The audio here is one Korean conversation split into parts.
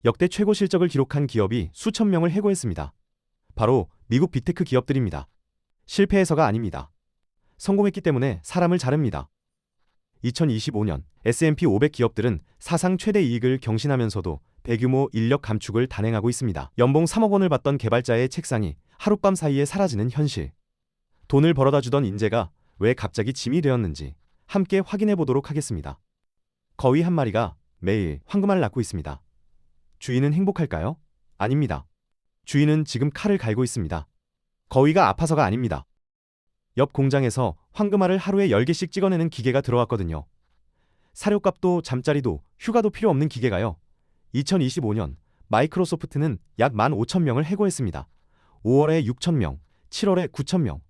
역대 최고 실적을 기록한 기업이 수천 명을 해고했습니다. 바로 미국 빅테크 기업들입니다. 실패해서가 아닙니다. 성공했기 때문에 사람을 자릅니다. 2025년 S&P 500 기업들은 사상 최대 이익을 경신하면서도 대규모 인력 감축을 단행하고 있습니다. 연봉 3억 원을 받던 개발자의 책상이 하룻밤 사이에 사라지는 현실. 돈을 벌어다 주던 인재가 왜 갑자기 짐이 되었는지 함께 확인해 보도록 하겠습니다. 거위 한 마리가 매일 황금알을 낳고 있습니다. 주인은 행복할까요? 아닙니다. 주인은 지금 칼을 갈고 있습니다. 거위가 아파서가 아닙니다. 옆 공장에서 황금알을 하루에 10개씩 찍어내는 기계가 들어왔거든요. 사료값도 잠자리도 휴가도 필요 없는 기계가요. 2025년 마이크로소프트는 약 15,000명을 해고했습니다. 5월에 6,000명, 7월에 9,000명.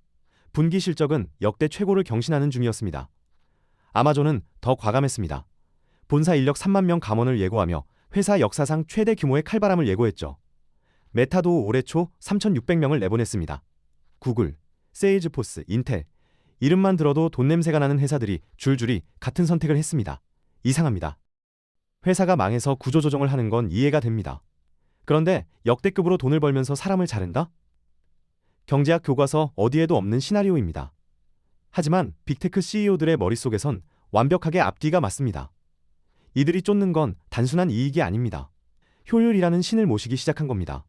분기 실적은 역대 최고를 경신하는 중이었습니다. 아마존은 더 과감했습니다. 본사 인력 3만 명 감원을 예고하며 회사 역사상 최대 규모의 칼바람을 예고했죠. 메타도 올해 초 3,600명을 내보냈습니다. 구글, 세일즈포스, 인텔, 이름만 들어도 돈 냄새가 나는 회사들이 줄줄이 같은 선택을 했습니다. 이상합니다. 회사가 망해서 구조조정을 하는 건 이해가 됩니다. 그런데 역대급으로 돈을 벌면서 사람을 자른다? 경제학 교과서 어디에도 없는 시나리오입니다. 하지만 빅테크 CEO들의 머릿속에선 완벽하게 앞뒤가 맞습니다. 이들이 쫓는 건 단순한 이익이 아닙니다. 효율이라는 신을 모시기 시작한 겁니다.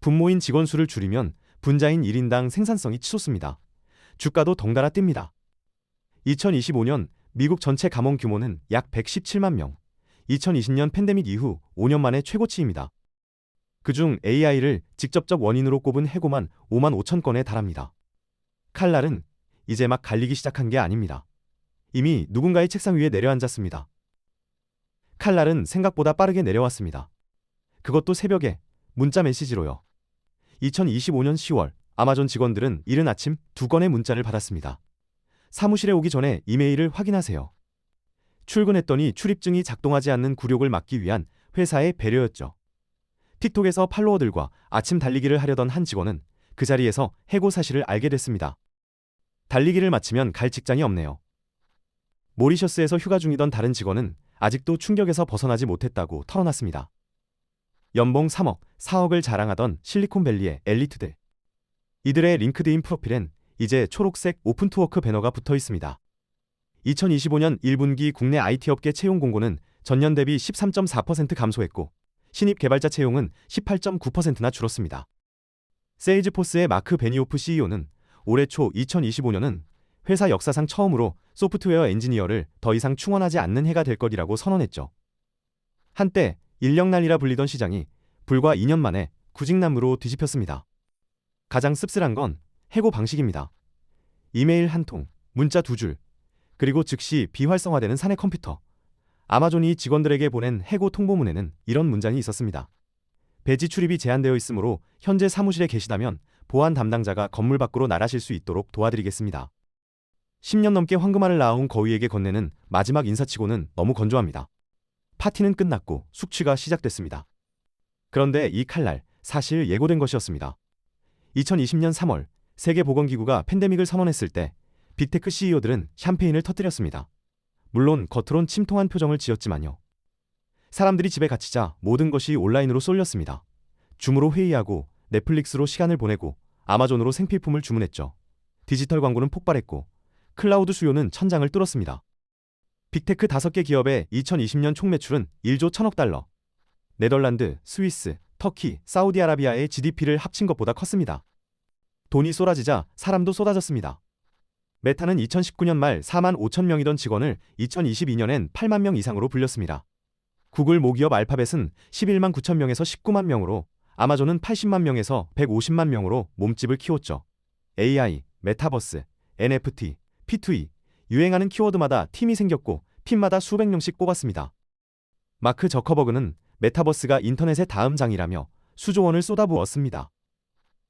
분모인 직원 수를 줄이면 분자인 1인당 생산성이 치솟습니다. 주가도 덩달아 뜁니다. 2025년 미국 전체 감원 규모는 약 117만 명. 2020년 팬데믹 이후 5년 만에 최고치입니다. 그중 AI를 직접적 원인으로 꼽은 해고만 5만 5천 건에 달합니다. 칼날은 이제 막 갈리기 시작한 게 아닙니다. 이미 누군가의 책상 위에 내려앉았습니다. 칼날은 생각보다 빠르게 내려왔습니다. 그것도 새벽에 문자 메시지로요. 2025년 10월 아마존 직원들은 이른 아침 2건의 문자를 받았습니다. 사무실에 오기 전에 이메일을 확인하세요. 출근했더니 출입증이 작동하지 않는 굴욕을 막기 위한 회사의 배려였죠. 틱톡에서 팔로워들과 아침 달리기를 하려던 한 직원은 그 자리에서 해고 사실을 알게 됐습니다. 달리기를 마치면 갈 직장이 없네요. 모리셔스에서 휴가 중이던 다른 직원은 아직도 충격에서 벗어나지 못했다고 털어놨습니다. 연봉 3억, 4억을 자랑하던 실리콘밸리의 엘리트들. 이들의 링크드인 프로필엔 이제 초록색 오픈투워크 배너가 붙어 있습니다. 2025년 1분기 국내 IT업계 채용 공고는 전년 대비 13.4% 감소했고 신입 개발자 채용은 18.9%나 줄었습니다. 세일즈포스의 마크 베니오프 CEO는 올해 초 2025년은 회사 역사상 처음으로 소프트웨어 엔지니어를 더 이상 충원하지 않는 해가 될 거리라고 선언했죠. 한때 인력난이라 불리던 시장이 불과 2년 만에 구직난무로 뒤집혔습니다. 가장 씁쓸한 건 해고 방식입니다. 이메일 한 통, 문자 2줄, 그리고 즉시 비활성화되는 사내 컴퓨터. 아마존이 직원들에게 보낸 해고 통보문에는 이런 문장이 있었습니다. 배지 출입이 제한되어 있으므로 현재 사무실에 계시다면 보안 담당자가 건물 밖으로 나가실 수 있도록 도와드리겠습니다. 10년 넘게 황금알을 낳아온 거위에게 건네는 마지막 인사치고는 너무 건조합니다. 파티는 끝났고 숙취가 시작됐습니다. 그런데 이 칼날 사실 예고된 것이었습니다. 2020년 3월 세계보건기구가 팬데믹을 선언했을 때 빅테크 CEO들은 샴페인을 터뜨렸습니다. 물론 겉으론 침통한 표정을 지었지만요. 사람들이 집에 갇히자 모든 것이 온라인으로 쏠렸습니다. 줌으로 회의하고 넷플릭스로 시간을 보내고 아마존으로 생필품을 주문했죠. 디지털 광고는 폭발했고 클라우드 수요는 천장을 뚫었습니다. 빅테크 5개 기업의 2020년 총 매출은 1조 1천억 달러. 네덜란드, 스위스, 터키, 사우디아라비아의 GDP를 합친 것보다 컸습니다. 돈이 쏟아지자 사람도 쏟아졌습니다. 메타는 2019년 말 4만 5천 명이던 직원을 2022년엔 8만 명 이상으로 불렸습니다. 구글 모기업 알파벳은 11만 9천 명에서 19만 명으로, 아마존은 80만 명에서 150만 명으로 몸집을 키웠죠. AI, 메타버스, NFT, P2E, 유행하는 키워드마다 팀이 생겼고 팀마다 수백 명씩 뽑았습니다. 마크 저커버그는 메타버스가 인터넷의 다음 장이라며 수조 원을 쏟아부었습니다.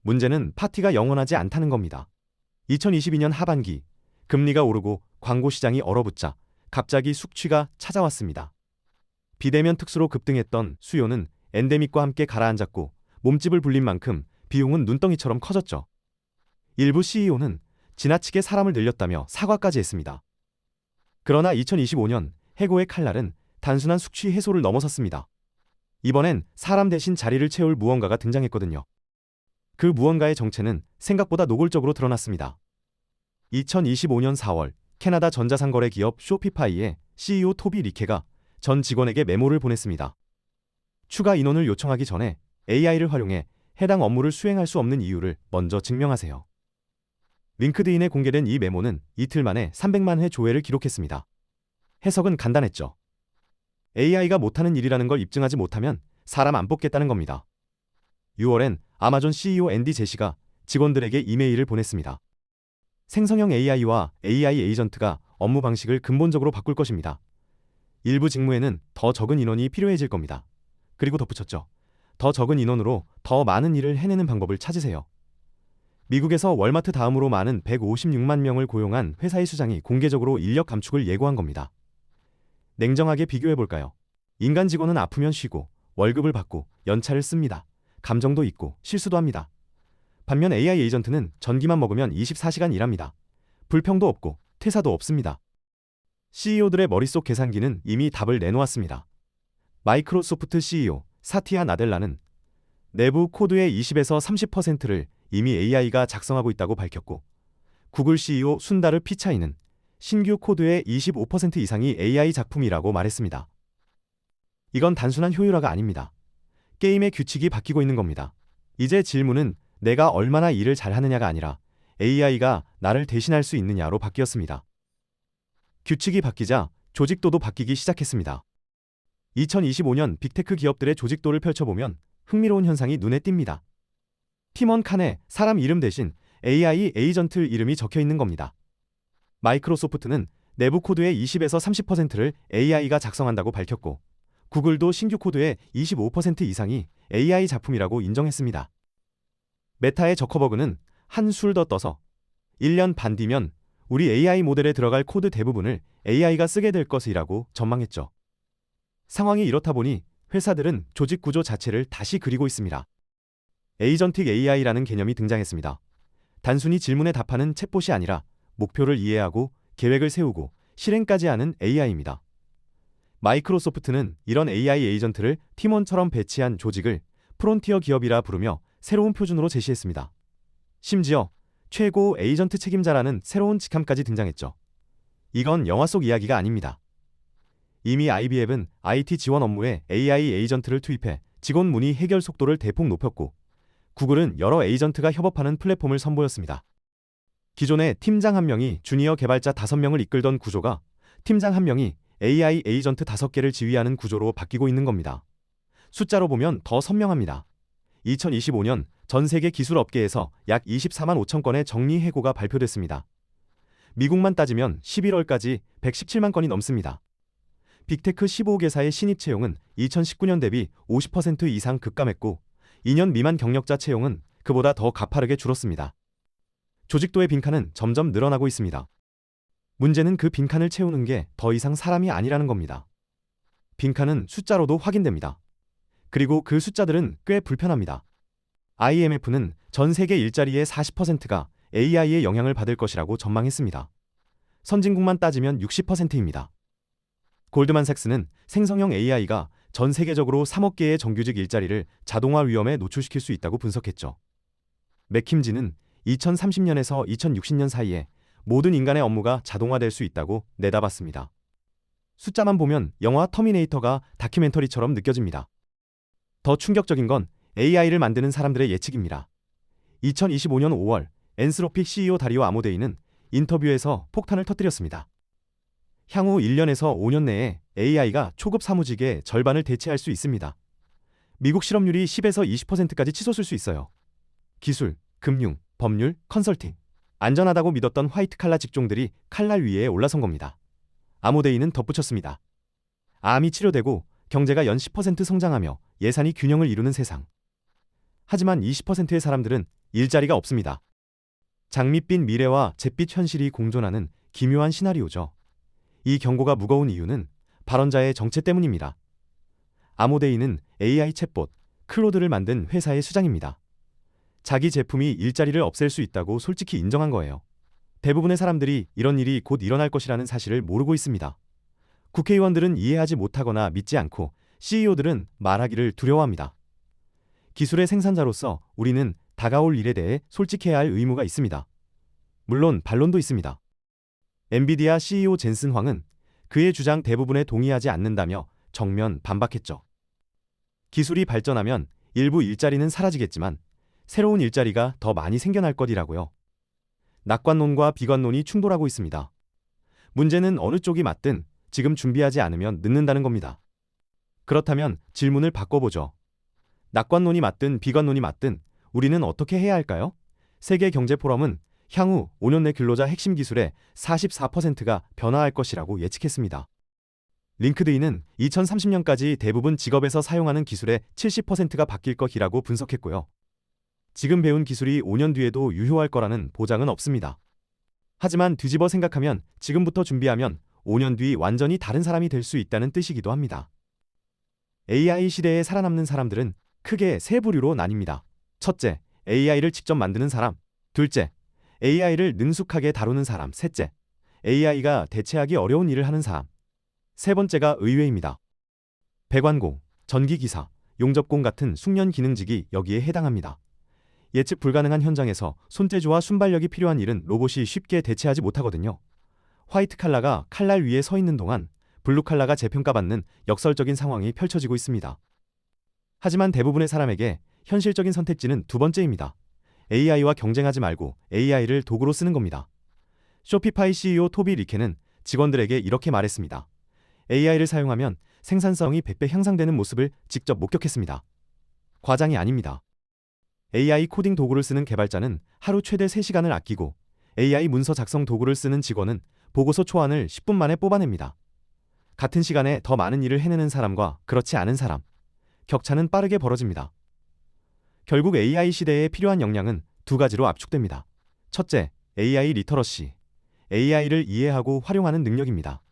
문제는 파티가 영원하지 않다는 겁니다. 2022년 하반기 금리가 오르고 광고 시장이 얼어붙자 갑자기 숙취가 찾아왔습니다. 비대면 특수로 급등했던 수요는 엔데믹과 함께 가라앉았고 몸집을 불린 만큼 비용은 눈덩이처럼 커졌죠. 일부 CEO는 지나치게 사람을 늘렸다며 사과까지 했습니다. 그러나 2025년 해고의 칼날은 단순한 숙취 해소를 넘어섰습니다. 이번엔 사람 대신 자리를 채울 무언가가 등장했거든요. 그 무언가의 정체는 생각보다 노골적으로 드러났습니다. 2025년 4월 캐나다 전자상거래 기업 쇼피파이의 CEO 토비 리케가 전 직원에게 메모를 보냈습니다. 추가 인원을 요청하기 전에 AI를 활용해 해당 업무를 수행할 수 없는 이유를 먼저 증명하세요. 링크드인에 공개된 이 메모는 이틀 만에 300만 회 조회를 기록했습니다. 해석은 간단했죠. AI가 못하는 일이라는 걸 입증하지 못하면 사람 안 뽑겠다는 겁니다. 6월엔 아마존 CEO 앤디 제시가 직원들에게 이메일을 보냈습니다. 생성형 AI와 AI 에이전트가 업무 방식을 근본적으로 바꿀 것입니다. 일부 직무에는 더 적은 인원이 필요해질 겁니다. 그리고 덧붙였죠. 더 적은 인원으로 더 많은 일을 해내는 방법을 찾으세요. 미국에서 월마트 다음으로 많은 156만 명을 고용한 회사의 수장이 공개적으로 인력 감축을 예고한 겁니다. 냉정하게 비교해볼까요? 인간 직원은 아프면 쉬고 월급을 받고 연차를 씁니다. 감정도 있고 실수도 합니다. 반면 AI 에이전트는 전기만 먹으면 24시간 일합니다. 불평도 없고 퇴사도 없습니다. CEO들의 머릿속 계산기는 이미 답을 내놓았습니다. 마이크로소프트 CEO 사티아 나델라는 내부 코드의 20에서 30%를 이미 AI가 작성하고 있다고 밝혔고, 구글 CEO 순다르 피차이는 신규 코드의 25% 이상이 AI 작품이라고 말했습니다. 이건 단순한 효율화가 아닙니다. 게임의 규칙이 바뀌고 있는 겁니다. 이제 질문은 내가 얼마나 일을 잘하느냐가 아니라 AI가 나를 대신할 수 있느냐로 바뀌었습니다. 규칙이 바뀌자 조직도도 바뀌기 시작했습니다. 2025년 빅테크 기업들의 조직도를 펼쳐보면 흥미로운 현상이 눈에 띕니다. 팀원 칸에 사람 이름 대신 AI 에이전트 이름이 적혀 있는 겁니다. 마이크로소프트는 내부 코드의 20에서 30%를 AI가 작성한다고 밝혔고, 구글도 신규 코드의 25% 이상이 AI 작품이라고 인정했습니다. 메타의 저커버그는 한술 더 떠서 1년 반 뒤면 우리 AI 모델에 들어갈 코드 대부분을 AI가 쓰게 될 것이라고 전망했죠. 상황이 이렇다 보니 회사들은 조직 구조 자체를 다시 그리고 있습니다. 에이전틱 AI라는 개념이 등장했습니다. 단순히 질문에 답하는 챗봇이 아니라 목표를 이해하고 계획을 세우고 실행까지 하는 AI입니다. 마이크로소프트는 이런 AI 에이전트를 팀원처럼 배치한 조직을 프론티어 기업이라 부르며 새로운 표준으로 제시했습니다. 심지어 최고 에이전트 책임자라는 새로운 직함까지 등장했죠. 이건 영화 속 이야기가 아닙니다. 이미 IBM은 IT 지원 업무에 AI 에이전트를 투입해 직원 문의 해결 속도를 대폭 높였고, 구글은 여러 에이전트가 협업하는 플랫폼을 선보였습니다. 기존에 팀장 1명이 주니어 개발자 5명을 이끌던 구조가 팀장 1명이 AI 에이전트 5개를 지휘하는 구조로 바뀌고 있는 겁니다. 숫자로 보면 더 선명합니다. 2025년 전 세계 기술 업계에서 약 24만 5천 건의 정리 해고가 발표됐습니다. 미국만 따지면 11월까지 117만 건이 넘습니다. 빅테크 15개사의 신입 채용은 2019년 대비 50% 이상 급감했고, 2년 미만 경력자 채용은 그보다 더 가파르게 줄었습니다. 조직도의 빈칸은 점점 늘어나고 있습니다. 문제는 그 빈칸을 채우는 게 더 이상 사람이 아니라는 겁니다. 빈칸은 숫자로도 확인됩니다. 그리고 그 숫자들은 꽤 불편합니다. IMF는 전 세계 일자리의 40%가 AI의 영향을 받을 것이라고 전망했습니다. 선진국만 따지면 60%입니다. 골드만삭스는 생성형 AI가 전 세계적으로 3억 개의 정규직 일자리를 자동화 위험에 노출시킬 수 있다고 분석했죠. 맥킴지는 2030년에서 2060년 사이에 모든 인간의 업무가 자동화될 수 있다고 내다봤습니다. 숫자만 보면 영화 터미네이터가 다큐멘터리처럼 느껴집니다. 더 충격적인 건 AI를 만드는 사람들의 예측입니다. 2025년 5월 엔스로픽 CEO 다리오 아모데이는 인터뷰에서 폭탄을 터뜨렸습니다. 향후 1년에서 5년 내에 AI가 초급 사무직의 절반을 대체할 수 있습니다. 미국 실업률이 10에서 20%까지 치솟을 수 있어요. 기술, 금융, 법률, 컨설팅, 안전하다고 믿었던 화이트 칼라 직종들이 칼날 위에 올라선 겁니다. 아모데이는 덧붙였습니다. 암이 치료되고 경제가 연 10% 성장하며 예산이 균형을 이루는 세상. 하지만 20%의 사람들은 일자리가 없습니다. 장밋빛 미래와 잿빛 현실이 공존하는 기묘한 시나리오죠. 이 경고가 무거운 이유는 발언자의 정체 때문입니다. 아모데이는 AI 챗봇 클로드를 만든 회사의 수장입니다. 자기 제품이 일자리를 없앨 수 있다고 솔직히 인정한 거예요. 대부분의 사람들이 이런 일이 곧 일어날 것이라는 사실을 모르고 있습니다. 국회의원들은 이해하지 못하거나 믿지 않고 CEO들은 말하기를 두려워합니다. 기술의 생산자로서 우리는 다가올 일에 대해 솔직해야 할 의무가 있습니다. 물론 반론도 있습니다. 엔비디아 CEO 젠슨 황은 그의 주장 대부분에 동의하지 않는다며 정면 반박했죠. 기술이 발전하면 일부 일자리는 사라지겠지만 새로운 일자리가 더 많이 생겨날 것이라고요. 낙관론과 비관론이 충돌하고 있습니다. 문제는 어느 쪽이 맞든 지금 준비하지 않으면 늦는다는 겁니다. 그렇다면 질문을 바꿔보죠. 낙관론이 맞든 비관론이 맞든 우리는 어떻게 해야 할까요? 세계경제포럼은 향후 5년 내 근로자 핵심 기술의 44%가 변화할 것이라고 예측했습니다. 링크드인은 2030년까지 대부분 직업에서 사용하는 기술의 70%가 바뀔 것이라고 분석했고요. 지금 배운 기술이 5년 뒤에도 유효할 거라는 보장은 없습니다. 하지만 뒤집어 생각하면 지금부터 준비하면 5년 뒤 완전히 다른 사람이 될 수 있다는 뜻이기도 합니다. AI 시대에 살아남는 사람들은 크게 세 부류로 나뉩니다. 첫째, AI를 직접 만드는 사람. 둘째, AI를 능숙하게 다루는 사람. 셋째, AI가 대체하기 어려운 일을 하는 사람. 세 번째가 의외입니다. 배관공, 전기기사, 용접工같은 숙련 기능직이 여기에 해당합니다. 예측 불가능한 현장에서 손재주와 순발력이 필요한 일은 로봇이 쉽게 대체하지 못하거든요. 화이트 칼라가 칼날 위에 서 있는 동안 블루 칼라가 재평가받는 역설적인 상황이 펼쳐지고 있습니다. 하지만 대부분의 사람에게 현실적인 선택지는 두 번째입니다. AI와 경쟁하지 말고 AI를 도구로 쓰는 겁니다. 쇼피파이 CEO 토비 리케는 직원들에게 이렇게 말했습니다. AI를 사용하면 생산성이 100배 향상되는 모습을 직접 목격했습니다. 과장이 아닙니다. AI 코딩 도구를 쓰는 개발자는 하루 최대 3시간을 아끼고 AI 문서 작성 도구를 쓰는 직원은 보고서 초안을 10분 만에 뽑아냅니다. 같은 시간에 더 많은 일을 해내는 사람과 그렇지 않은 사람, 격차는 빠르게 벌어집니다. 결국 AI 시대에 필요한 역량은 두 가지로 압축됩니다. 첫째, AI 리터러시, AI를 이해하고 활용하는 능력입니다.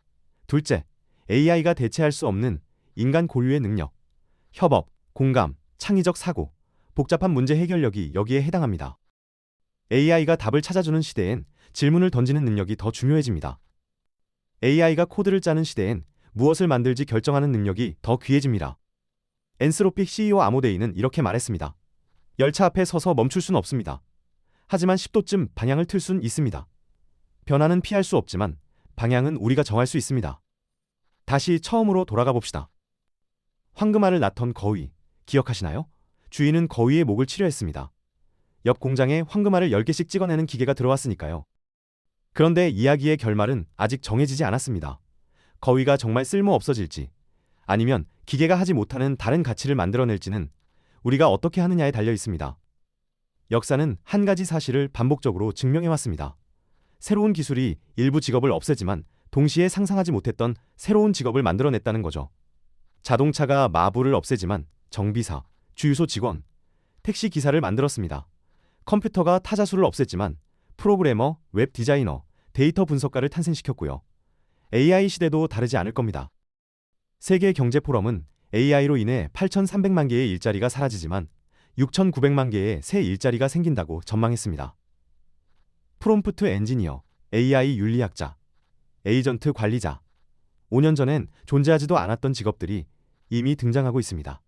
둘째, AI가 대체할 수 없는 인간 고유의 능력, 협업, 공감, 창의적 사고, 복잡한 문제 해결력이 여기에 해당합니다. AI가 답을 찾아주는 시대엔 질문을 던지는 능력이 더 중요해집니다. AI가 코드를 짜는 시대엔 무엇을 만들지 결정하는 능력이 더 귀해집니다. 엔스로픽 CEO 아모데이는 이렇게 말했습니다. 열차 앞에 서서 멈출 수는 없습니다. 하지만 10도쯤 방향을 틀 수는 있습니다. 변화는 피할 수 없지만 방향은 우리가 정할 수 있습니다. 다시 처음으로 돌아가 봅시다. 황금알을 낳던 거위, 기억하시나요? 주인은 거위의 목을 치료했습니다. 옆 공장에 황금알을 10개씩 찍어내는 기계가 들어왔으니까요. 그런데 이야기의 결말은 아직 정해지지 않았습니다. 거위가 정말 쓸모 없어질지, 아니면 기계가 하지 못하는 다른 가치를 만들어낼지는 우리가 어떻게 하느냐에 달려 있습니다. 역사는 한 가지 사실을 반복적으로 증명해왔습니다. 새로운 기술이 일부 직업을 없애지만 동시에 상상하지 못했던 새로운 직업을 만들어냈다는 거죠. 자동차가 마부를 없애지만 정비사, 주유소 직원, 택시 기사를 만들었습니다. 컴퓨터가 타자수를 없앴지만 프로그래머, 웹 디자이너, 데이터 분석가를 탄생시켰고요. AI 시대도 다르지 않을 겁니다. 세계경제포럼은 AI로 인해 8,300만 개의 일자리가 사라지지만 6,900만 개의 새 일자리가 생긴다고 전망했습니다. 프롬프트 엔지니어, AI 윤리학자, 에이전트 관리자, 5년 전엔 존재하지도 않았던 직업들이 이미 등장하고 있습니다.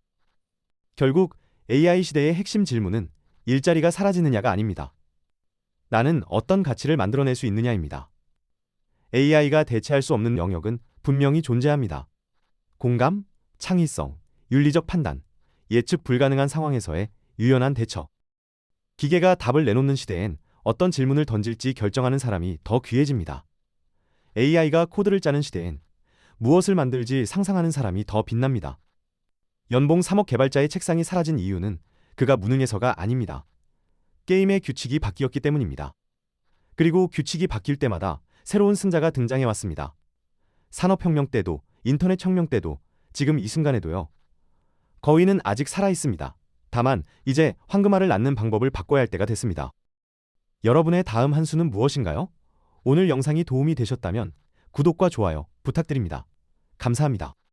결국 AI 시대의 핵심 질문은 일자리가 사라지느냐가 아닙니다. 나는 어떤 가치를 만들어낼 수 있느냐입니다. AI가 대체할 수 없는 영역은 분명히 존재합니다. 공감, 창의성, 윤리적 판단, 예측 불가능한 상황에서의 유연한 대처. 기계가 답을 내놓는 시대엔 어떤 질문을 던질지 결정하는 사람이 더 귀해집니다. AI가 코드를 짜는 시대엔 무엇을 만들지 상상하는 사람이 더 빛납니다. 연봉 3억 개발자의 책상이 사라진 이유는 그가 무능해서가 아닙니다. 게임의 규칙이 바뀌었기 때문입니다. 그리고 규칙이 바뀔 때마다 새로운 승자가 등장해왔습니다. 산업혁명 때도, 인터넷 혁명 때도, 지금 이 순간에도요. 거위는 아직 살아있습니다. 다만 이제 황금알을 낳는 방법을 바꿔야 할 때가 됐습니다. 여러분의 다음 한 수는 무엇인가요? 오늘 영상이 도움이 되셨다면 구독과 좋아요 부탁드립니다. 감사합니다.